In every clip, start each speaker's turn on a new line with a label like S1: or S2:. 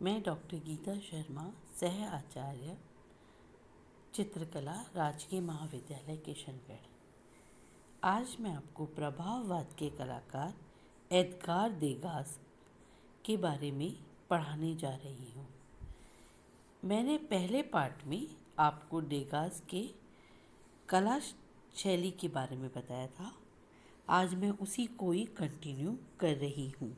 S1: मैं डॉक्टर गीता शर्मा, सह आचार्य चित्रकला, राजकीय महाविद्यालय किशनगढ़। आज मैं आपको प्रभाववाद के कलाकार एडगार देगास के बारे में पढ़ाने जा रही हूँ। मैंने पहले पार्ट में आपको देगास के कला शैली के बारे में बताया था। आज मैं उसी को ही कंटिन्यू कर रही हूँ।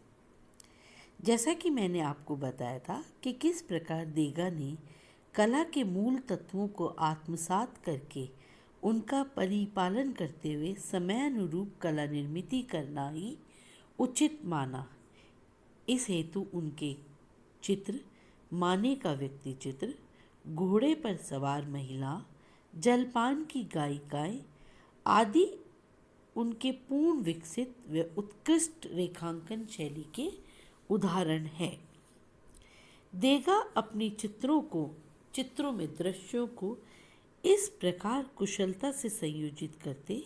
S1: जैसा कि मैंने आपको बताया था कि किस प्रकार देगा ने कला के मूल तत्वों को आत्मसात करके उनका परिपालन करते हुए समयानुरूप कला निर्मिति करना ही उचित माना। इस हेतु उनके चित्र, माने का व्यक्ति चित्र, घोड़े पर सवार महिला, जलपान की गायिकाएं आदि उनके पूर्ण विकसित व उत्कृष्ट रेखांकन शैली के उदाहरण है। देगा अपनी चित्रों में दृश्यों को इस प्रकार कुशलता से संयोजित करते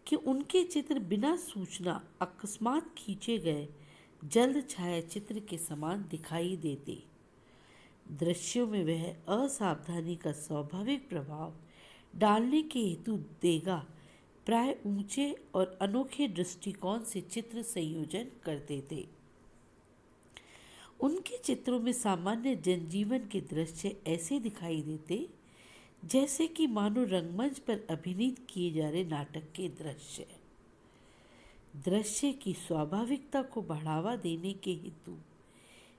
S1: कि उनके चित्र बिना सूचना अकस्मात खींचे गए जल्द छायाचित्र के समान दिखाई देते। दृश्यों में वह असावधानी का स्वाभाविक प्रभाव डालने के हेतु देगा प्राय ऊंचे और अनोखे दृष्टिकोण से चित्र संयोजन करते थे। उनके चित्रों में सामान्य जनजीवन के दृश्य ऐसे दिखाई देते जैसे कि मानो रंगमंच पर अभिनीत किए जा रहे नाटक के दृश्य। दृश्य की स्वाभाविकता को बढ़ावा देने के हेतु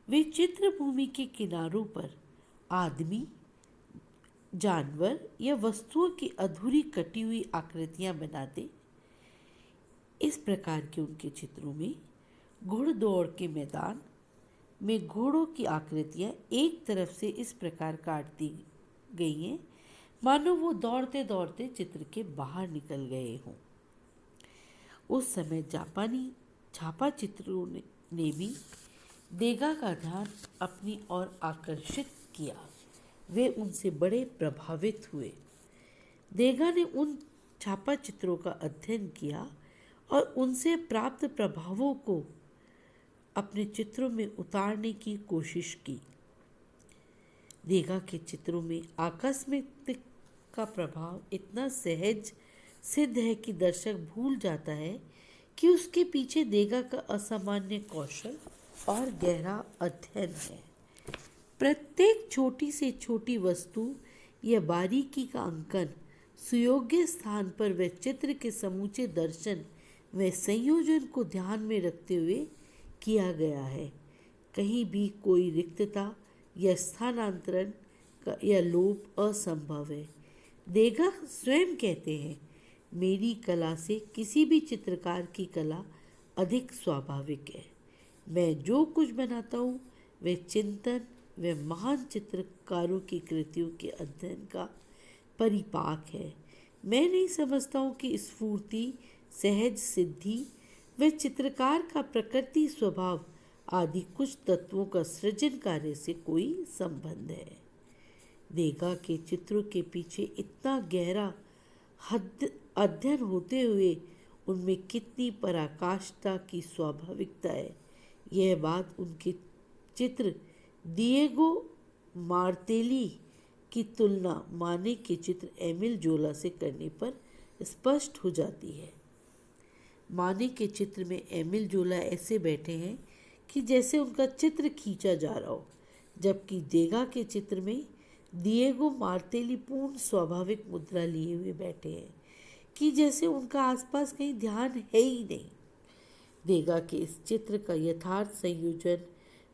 S1: वे चित्रभूमि के किनारों पर आदमी, जानवर या वस्तुओं की अधूरी कटी हुई आकृतियां बनाते। इस प्रकार के उनके चित्रों में घुड़दौड़ के मैदान में घोड़ों की आकृतियां एक तरफ से इस प्रकार काट दी गई हैं मानो वो दौड़ते दौड़ते चित्र के बाहर निकल गए हों। उस समय जापानी छापा चित्रों ने भी देगा का ध्यान अपनी ओर आकर्षित किया। वे उनसे बड़े प्रभावित हुए। देगा ने उन छापा चित्रों का अध्ययन किया और उनसे प्राप्त प्रभावों को अपने चित्रों में उतारने की कोशिश की। देगा के चित्रों में आकस्मिक का प्रभाव इतना सहज सिद्ध है कि दर्शक भूल जाता है कि उसके पीछे देगा का असामान्य कौशल और गहरा अध्ययन है। प्रत्येक छोटी से छोटी वस्तु या बारीकी का अंकन सुयोग्य स्थान पर व चित्र के समूचे दर्शन व संयोजन को ध्यान में रखते हुए किया गया है। कहीं भी कोई रिक्तता या स्थानांतरण या लोप असंभव है। देगा स्वयं कहते हैं, मेरी कला से किसी भी चित्रकार की कला अधिक स्वाभाविक है। मैं जो कुछ बनाता हूँ वह चिंतन व महान चित्रकारों की कृतियों के अध्ययन का परिपाक है। मैं नहीं समझता हूँ कि स्फूर्ति, सहज सिद्धि व चित्रकार का प्रकृति स्वभाव आदि कुछ तत्वों का सृजन कार्य से कोई संबंध है। देगा के चित्रों के पीछे इतना गहरा अध्ययन होते हुए उनमें कितनी पराकाष्ठा की स्वाभाविकता है, यह बात उनके चित्र डिएगो मार्तेली की तुलना माने के चित्र एमिल जोला से करने पर स्पष्ट हो जाती है। माने के चित्र में एमिल जोला ऐसे बैठे हैं कि जैसे उनका चित्र खींचा जा रहा हो, जबकि देगा के चित्र में डिएगो मार्तेली पूर्ण स्वाभाविक मुद्रा लिए हुए बैठे हैं कि जैसे उनका आसपास कहीं ध्यान है ही नहीं। देगा के इस चित्र का यथार्थ संयोजन,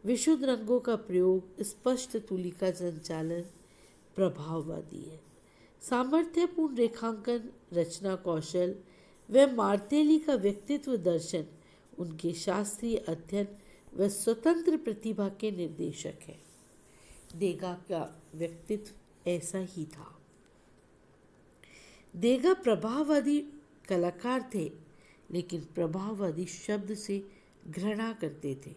S1: विशुद्ध रंगों का प्रयोग, स्पष्ट तुलिका संचालन प्रभाववादी है। सामर्थ्यपूर्ण रेखांकन, रचना कौशल व मार्तेली का व्यक्तित्व दर्शन उनके शास्त्रीय अध्ययन व स्वतंत्र प्रतिभा के निर्देशक है। देगा का व्यक्तित्व ऐसा ही था। देगा प्रभाववादी कलाकार थे, लेकिन प्रभाववादी शब्द से घृणा करते थे।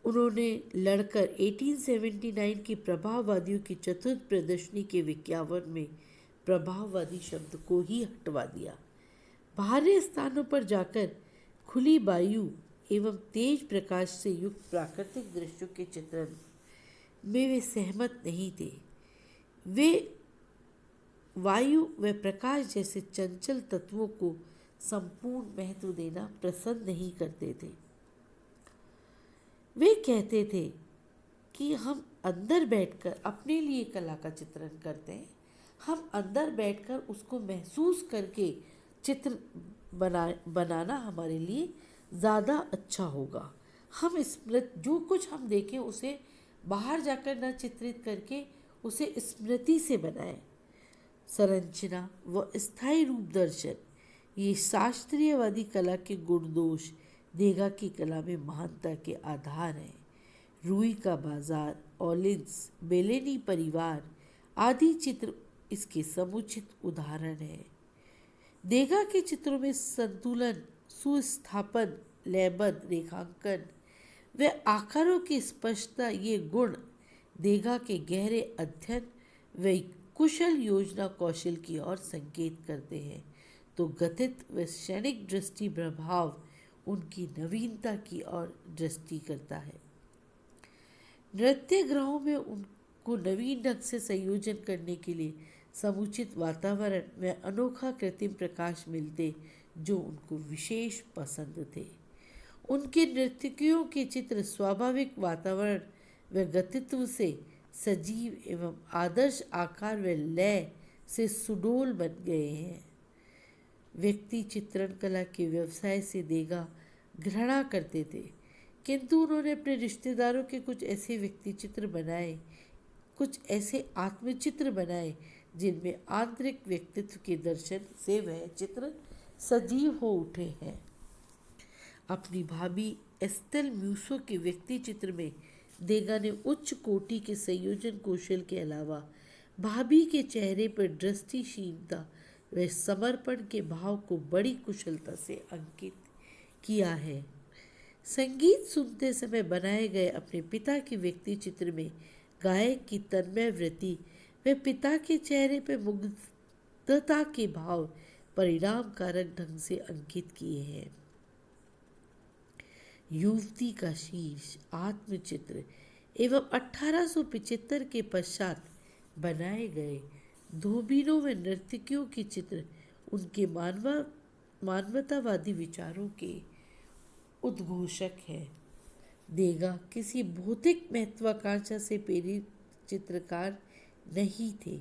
S1: उन्होंने लड़कर 1879 की प्रभाववादियों की चतुर्थ प्रदर्शनी के विज्ञापन में प्रभाववादी शब्द को ही हटवा दिया। बाहरी स्थानों पर जाकर खुली वायु एवं तेज प्रकाश से युक्त प्राकृतिक दृश्यों के चित्रण में वे सहमत नहीं थे। वे वायु व प्रकाश जैसे चंचल तत्वों को संपूर्ण महत्व देना पसंद नहीं करते थे। वे कहते थे कि हम अंदर बैठकर अपने लिए कला का चित्रण करते हैं, हम अंदर बैठकर उसको महसूस करके चित्र बनाना हमारे लिए ज़्यादा अच्छा होगा। हम जो कुछ हम देखें उसे बाहर जाकर न चित्रित करके उसे स्मृति से बनाएं। संरचना व स्थायी रूप दर्शन ये शास्त्रीयवादी कला के गुण दोष देगा की कला में महानता के आधार हैं। रूई का बाजार, ऑलिंस, बेलेनी परिवार आदि चित्र इसके समुचित उदाहरण हैं। देगा के चित्रों में संतुलन, सुस्थापन, लयबद्ध रेखांकन व आकारों की स्पष्टता ये गुण देगा के गहरे अध्ययन व कुशल योजना कौशल की ओर संकेत करते हैं, तो गतित व क्षणिक दृष्टि प्रभाव उनकी नवीनता की ओर दृष्टि करता है। नृत्य गृहों में उनको नवीन ढंग से संयोजन करने के लिए समुचित वातावरण व अनोखा कृत्रिम प्रकाश मिलते जो उनको विशेष पसंद थे। उनके नर्तकियों के चित्र स्वाभाविक वातावरण व गतित्व से सजीव एवं आदर्श आकार व लय से सुडौल बन गए हैं। व्यक्ति चित्रण कला के व्यवसाय से देगा घृणा करते थे, किंतु उन्होंने अपने रिश्तेदारों के कुछ ऐसे व्यक्ति चित्र बनाए, कुछ ऐसे आत्मचित्र बनाए जिनमें आंतरिक व्यक्तित्व के दर्शन से वह चित्र सजीव हो उठे हैं। अपनी भाभी एस्टेल म्यूसो के व्यक्ति चित्र में देगा ने उच्च कोटि के संयोजन कौशल के अलावा भाभी के चेहरे पर दृष्टिशीलता व समर्पण के भाव को बड़ी कुशलता से अंकित किया है। संगीत सुनते समय बनाए गए अपने पिता के व्यक्ति चित्र में गायक की तन्मय वृत्ति व पिता के चेहरे पर मुग्धता के भाव परिणाम कारक ढंग से अंकित किए हैं। युवती का शीर्ष आत्मचित्र एवं 1875 के पश्चात बनाए गए धोबिनों व नर्तकियों के चित्र उनके मानवतावादी विचारों के उद्घोषक है। देगा किसी भौतिक महत्वाकांक्षा से प्रेरित चित्रकार नहीं थे।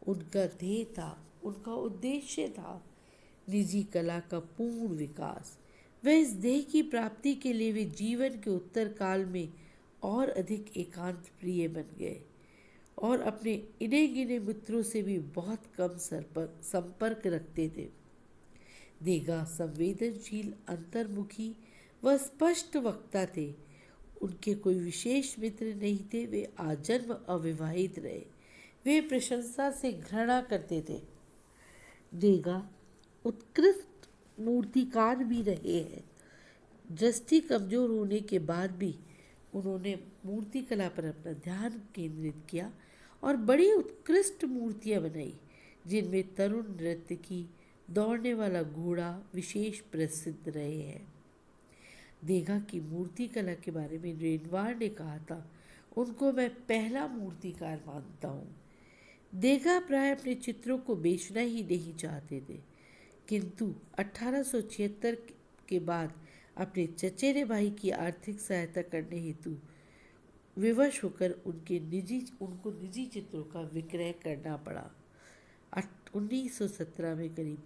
S1: उनका ध्येय था, उनका उद्देश्य था निजी कला का पूर्ण विकास। वह इस ध्येय की प्राप्ति के लिए वे जीवन के उत्तर काल में और अधिक एकांत प्रिय बन गए और अपने इने गिने मित्रों से भी बहुत कम संपर्क रखते थे। देगा संवेदनशील, अंतर्मुखी व स्पष्ट वक्ता थे। उनके कोई विशेष मित्र नहीं थे। वे आजन्म अविवाहित रहे। वे प्रशंसा से घृणा करते थे। देगा उत्कृष्ट मूर्तिकार भी रहे हैं। दृष्टि कमजोर होने के बाद भी उन्होंने मूर्ति कला पर अपना ध्यान केंद्रित किया और बड़ी उत्कृष्ट मूर्तियां बनाई, जिनमें तरुण नर्तकी, दौड़ने वाला घोड़ा विशेष प्रसिद्ध रहे हैं। देगा की मूर्ति कला के बारे में रेनवार ने कहा था, उनको मैं पहला मूर्तिकार मानता हूँ। देगा प्राय अपने चित्रों को बेचना ही नहीं चाहते थे, किंतु 1876 के बाद अपने चचेरे भाई की आर्थिक सहायता करने हेतु विवश होकर उनको निजी चित्रों का विक्रय करना पड़ा। 1917 में करीब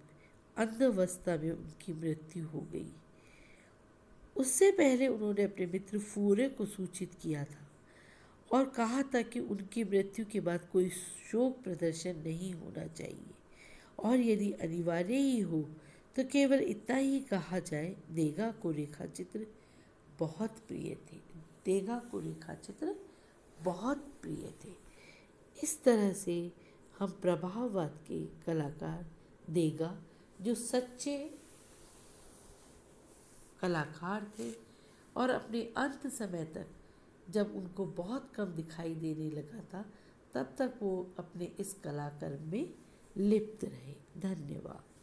S1: अंधावस्था में उनकी मृत्यु हो गई। उससे पहले उन्होंने अपने मित्र फूरे को सूचित किया था और कहा था कि उनकी मृत्यु के बाद कोई शोक प्रदर्शन नहीं होना चाहिए और यदि अनिवार्य ही हो तो केवल इतना ही कहा जाए, देगा को रेखाचित्र बहुत प्रिय थे। देगा को रेखाचित्र बहुत प्रिय थे। इस तरह से हम प्रभाववाद के कलाकार देगा, जो सच्चे कलाकार थे और अपने अंत समय तक जब उनको बहुत कम दिखाई देने लगा था, तब तक वो अपने इस कलाकर्म में लिप्त रहे। धन्यवाद।